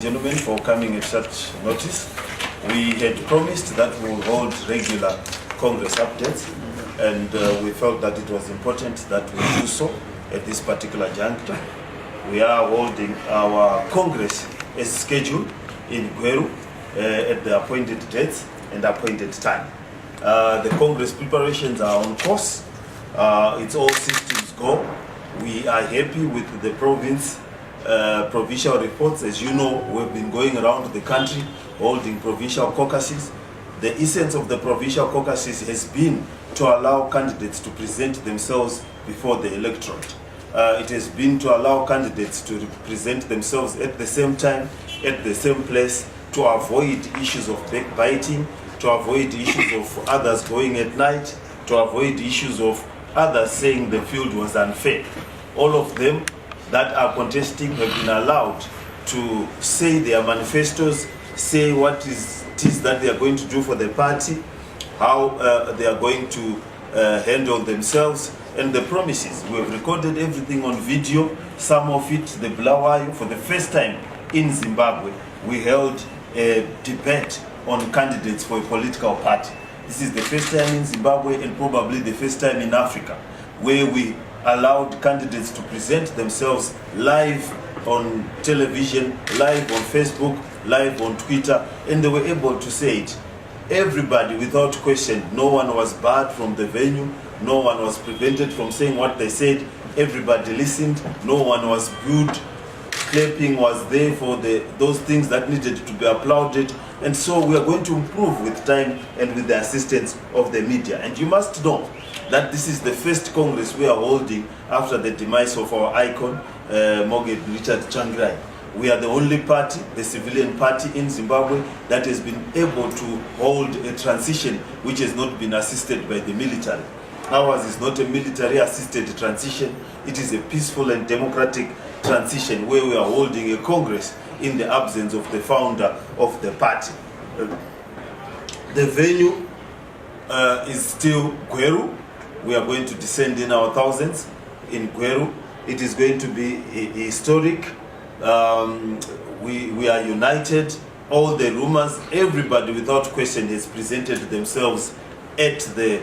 Gentlemen, for coming at such notice. We had promised that we will hold regular Congress updates, and we felt that it was important that we do so at this particular juncture. We are holding our Congress as scheduled in Gweru at the appointed dates and appointed time. The Congress preparations are on course. It's all systems go. We are happy with the provincial reports. As you know, we've been going around the country holding provincial caucuses. The essence of the provincial caucuses has been to allow candidates to present themselves before the electorate. It has been to allow candidates to present themselves at the same time, at the same place, to avoid issues of backbiting, to avoid issues of others going at night, to avoid issues of others saying the field was unfair. All of them that are contesting have been allowed to say their manifestos, say what it is that they are going to do for the party, how they are going to handle themselves, and the promises. We have recorded everything on video, some of it, the Bulawayo. For the first time in Zimbabwe, we held a debate on candidates for a political party. This is the first time in Zimbabwe and probably the first time in Africa where we allowed candidates to present themselves live on television, live on Facebook, live on Twitter, and they were able to say it. Everybody, without question, no one was barred from the venue, no one was prevented from saying what they said. Everybody listened, no one was booed. Clapping was there for those things that needed to be applauded. And so we are going to improve with time and with the assistance of the media. And you must know that this is the first Congress we are holding after the demise of our icon, Morgan Richard Tsvangirai. We are the only party, the civilian party in Zimbabwe, that has been able to hold a transition which has not been assisted by the military. Ours is not a military-assisted transition. It is a peaceful and democratic transition where we are holding a Congress in the absence of the founder of the party. The venue is still Gweru. We are going to descend in our thousands in Gweru. It is going to be historic. We are united. All the rumors, everybody without question has presented themselves at the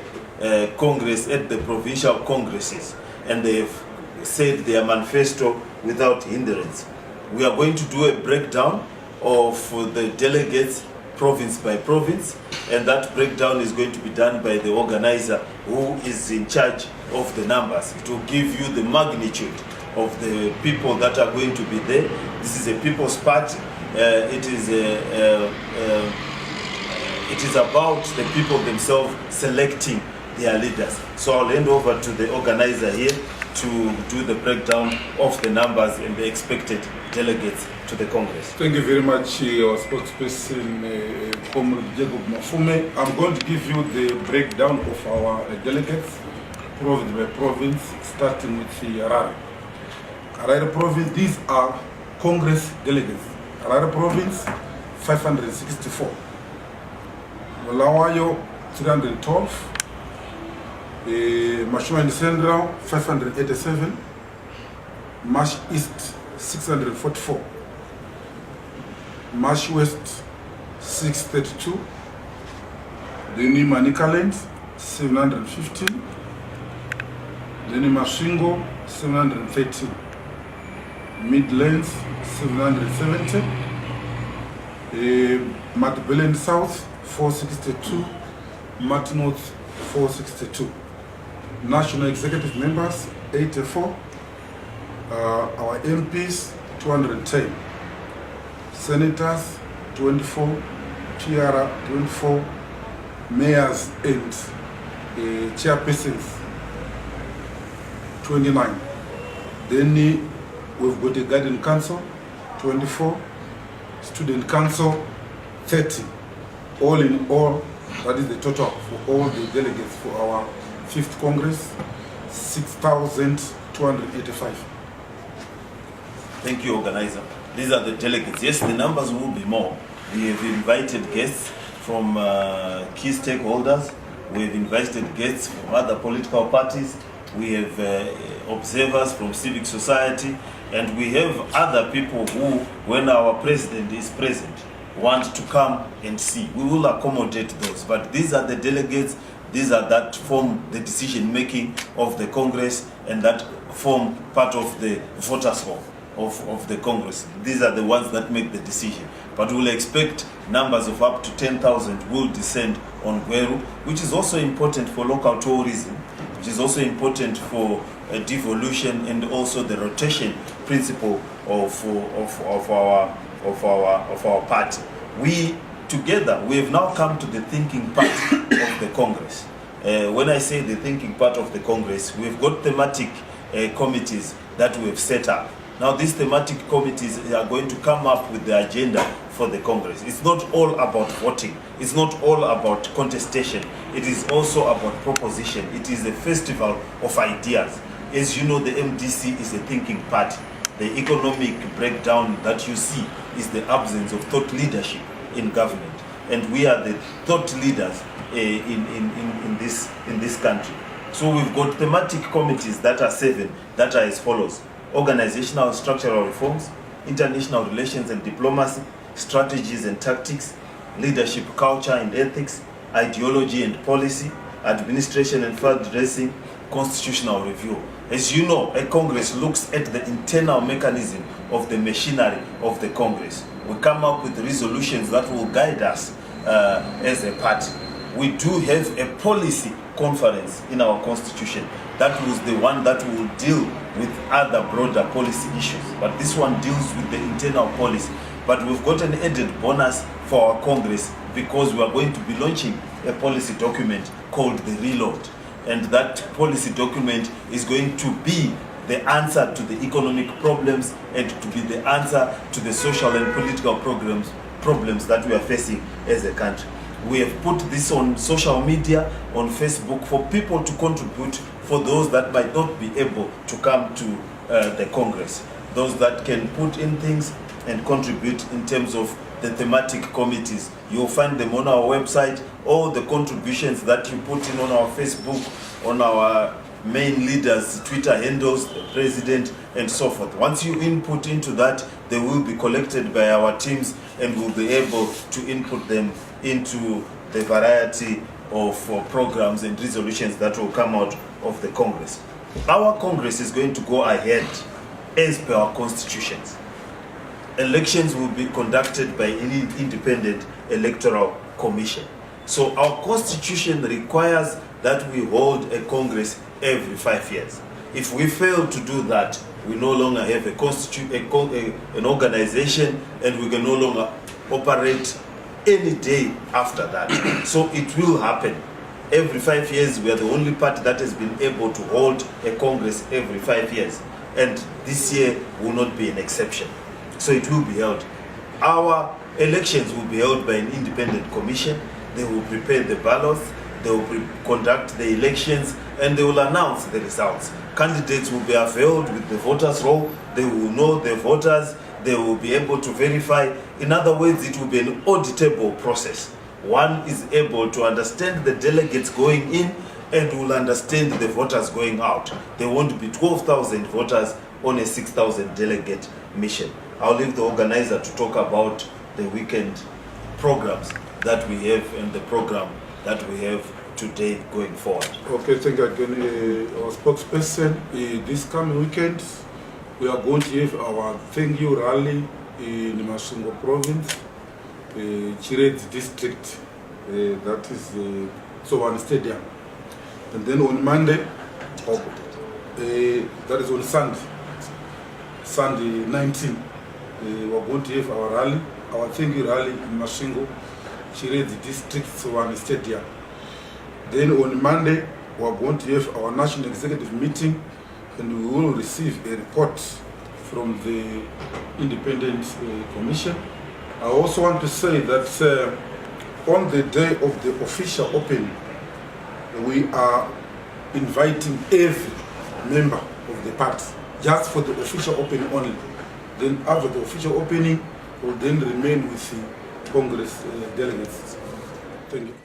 Congress, at the provincial congresses, and they have said their manifesto without hindrance. We are going to do a breakdown of the delegates province by province, and that breakdown is going to be done by the organizer who is in charge of the numbers. It will give you the magnitude of the people that are going to be there. This is a people's party. It is about the people themselves selecting their leaders. So I'll hand over to the organizer here to do the breakdown of the numbers and the expected delegates to the Congress. Thank you very much, our spokesperson, Comrade Jacob Mafume. I'm going to give you the breakdown of our delegates, province by province, starting with the Harare. Harare province, these are Congress delegates. Harare province, 564. Bulawayo, 312. Mashonaland Central, 587. Marsh East, 644. Marsh West, 632. Then Manicaland, 715. Then Masvingo, 713. Midlands, 770. Matbelen South, 462. Mat North, 462. National Executive Members, 84. Our MPs, 210. Senators, 24. PR, 24. Mayors and chairpersons, 29. Then we've got a Guardian Council, 24. Student Council, 30. All in all, that is the total for all the delegates for our 5th Congress, 6,285. Thank you, organizer. These are the delegates. Yes, the numbers will be more. We have invited guests from key stakeholders. We have invited guests from other political parties. We have observers from civic society, And we have other people who, when our president is present, want to come and see. We will accommodate those. But these are the delegates, these are that form the decision making of the Congress and that form part of the voters hall of the Congress. These are the ones that make the decision. But we'll expect numbers of up to 10,000 will descend on Gweru, which is also important for local tourism, which is also important for devolution and also the rotation principle of our party. We together, we have now come to the thinking part of the Congress. When I say the thinking part of the Congress, we've got thematic committees that we have set up. Now these thematic committees are going to come up with the agenda for the Congress. It's not all about voting. It's not all about contestation. It is also about proposition. It is a festival of ideas. As you know, the MDC is a thinking party. The economic breakdown that you see is the absence of thought leadership in government. And we are the thought leaders in this country. So we've got thematic committees that are 7, that are as follows: organizational structural reforms, international relations and diplomacy, strategies and tactics, leadership, culture and ethics, ideology and policy, administration and fundraising, constitutional review. As you know, a Congress looks at the internal mechanism of the machinery of the Congress. We come up with resolutions that will guide us as a party. We do have a policy conference in our constitution. That was the one that will deal with other broader policy issues. But this one deals with the internal policy. But we've got an added bonus for our Congress because we are going to be launching a policy document called the Reload. And that policy document is going to be the answer to the economic problems and to be the answer to the social and political problems that we are facing as a country. We have put this on social media, on Facebook, for people to contribute, for those that might not be able to come to the Congress. Those that can put in things and contribute in terms of the thematic committees. You'll find them on our website. All the contributions that you put in on our Facebook, on our main leaders' Twitter handles, the president, and so forth. Once you input into that, they will be collected by our teams and we'll be able to input them into the variety of programs and resolutions that will come out of the Congress. Our Congress is going to go ahead as per our constitutions. Elections will be conducted by an independent electoral commission. So our constitution requires that we hold a Congress every 5 years. If we fail to do that, we no longer have an organization, and we can no longer operate any day after that. So it will happen. Every 5 years, we are the only party that has been able to hold a Congress every 5 years. And this year will not be an exception. So it will be held. Our elections will be held by an independent commission. They will prepare the ballots, they will conduct the elections, and they will announce the results. Candidates will be availed with the voters' roll. They will know the voters. They will be able to verify. In other words, it will be an auditable process. One is able to understand the delegates going in and will understand the voters going out. There won't be 12,000 voters on a 6,000 delegate mission. I'll leave the organizer to talk about the weekend programs that we have and the program that we have today going forward. Okay, thank you again, our spokesperson. This coming weekend, we are going to have our thank you rally in Masvingo province, Chirezi district, that is Sowan Stadium. And then on Monday, that is on Sunday 19, we are going to have our rally, our thank you rally in Masvingo, Chirezi district, Sowan Stadium. Then on Monday, we are going to have our national executive meeting, and we will receive a report from the independent commission. I also want to say that on the day of the official opening, we are inviting every member of the party, just for the official opening only. Then after the official opening, we'll then remain with the Congress delegates. Thank you.